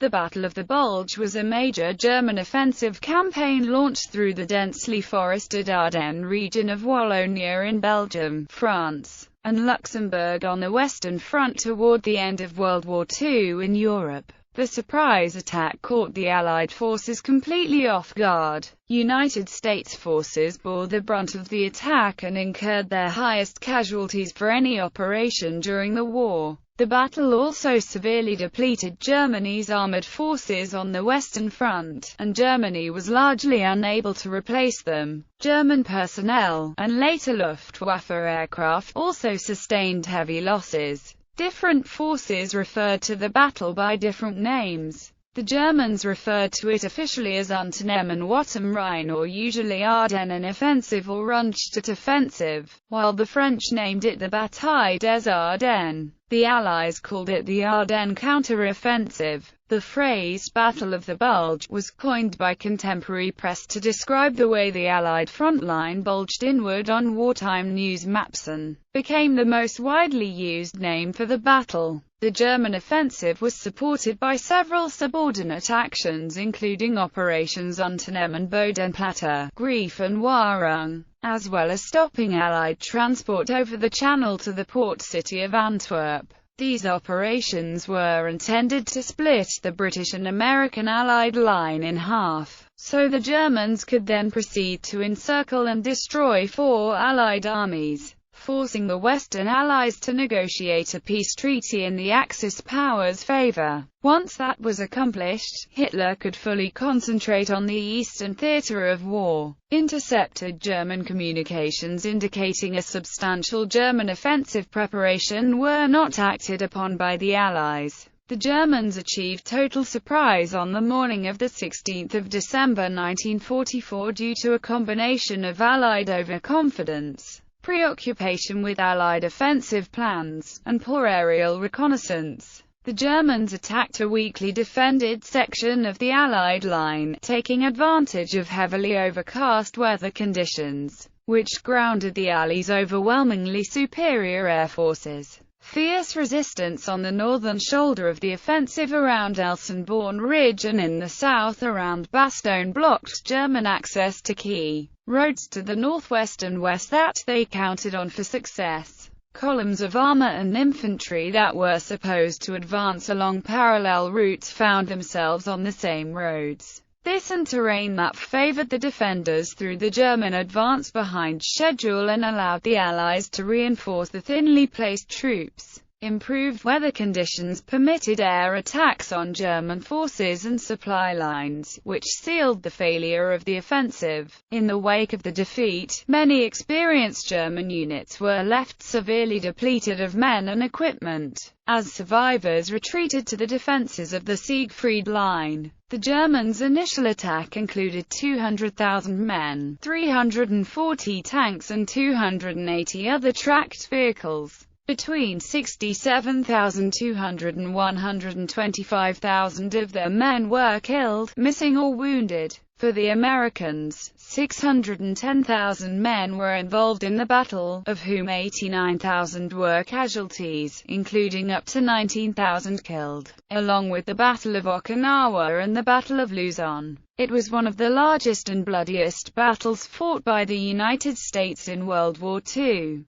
The Battle of the Bulge was a major German offensive campaign launched through the densely forested Ardennes region of Wallonia in Belgium, France, and Luxembourg on the Western Front toward the end of World War II in Europe. The surprise attack caught the Allied forces completely off guard. United States forces bore the brunt of the attack and incurred their highest casualties for any operation during the war. The battle also severely depleted Germany's armored forces on the Western Front, and Germany was largely unable to replace them. German personnel, and later Luftwaffe aircraft, also sustained heavy losses. Different forces referred to the battle by different names. The Germans referred to it officially as Unternehmen am Rhein, or usually Ardennen Offensive or Rundstedt Offensive, while the French named it the Bataille des Ardennes. The Allies called it the Ardennes Counter-Offensive. The phrase "Battle of the Bulge" was coined by contemporary press to describe the way the Allied front line bulged inward on wartime news maps and became the most widely used name for the battle. The German offensive was supported by several subordinate actions including Operations Unternehmen Bodenplatte, Greif and Wahrung, as well as stopping Allied transport over the Channel to the port city of Antwerp. These operations were intended to split the British and American Allied line in half, so the Germans could then proceed to encircle and destroy four Allied armies, forcing the Western Allies to negotiate a peace treaty in the Axis powers' favor. Once that was accomplished, Hitler could fully concentrate on the Eastern theater of war. Intercepted German communications indicating a substantial German offensive preparation were not acted upon by the Allies. The Germans achieved total surprise on the morning of the 16th of December 1944 due to a combination of Allied overconfidence, preoccupation with Allied offensive plans, and poor aerial reconnaissance. The Germans attacked a weakly defended section of the Allied line, taking advantage of heavily overcast weather conditions, which grounded the Allies' overwhelmingly superior air forces. Fierce resistance on the northern shoulder of the offensive around Elsenborn Ridge and in the south around Bastogne blocked German access to key roads to the northwest and west that they counted on for success. Columns of armor and infantry that were supposed to advance along parallel routes found themselves on the same roads. This and terrain that favored the defenders through the German advance behind schedule and allowed the Allies to reinforce the thinly placed troops. Improved weather conditions permitted air attacks on German forces and supply lines, which sealed the failure of the offensive. In the wake of the defeat, many experienced German units were left severely depleted of men and equipment. As survivors retreated to the defenses of the Siegfried Line, the Germans' initial attack included 200,000 men, 340 tanks and 280 other tracked vehicles. Between 67,200 and 125,000 of their men were killed, missing or wounded. For the Americans, 610,000 men were involved in the battle, of whom 89,000 were casualties, including up to 19,000 killed, along with the Battle of Okinawa and the Battle of Luzon. It was one of the largest and bloodiest battles fought by the United States in World War II.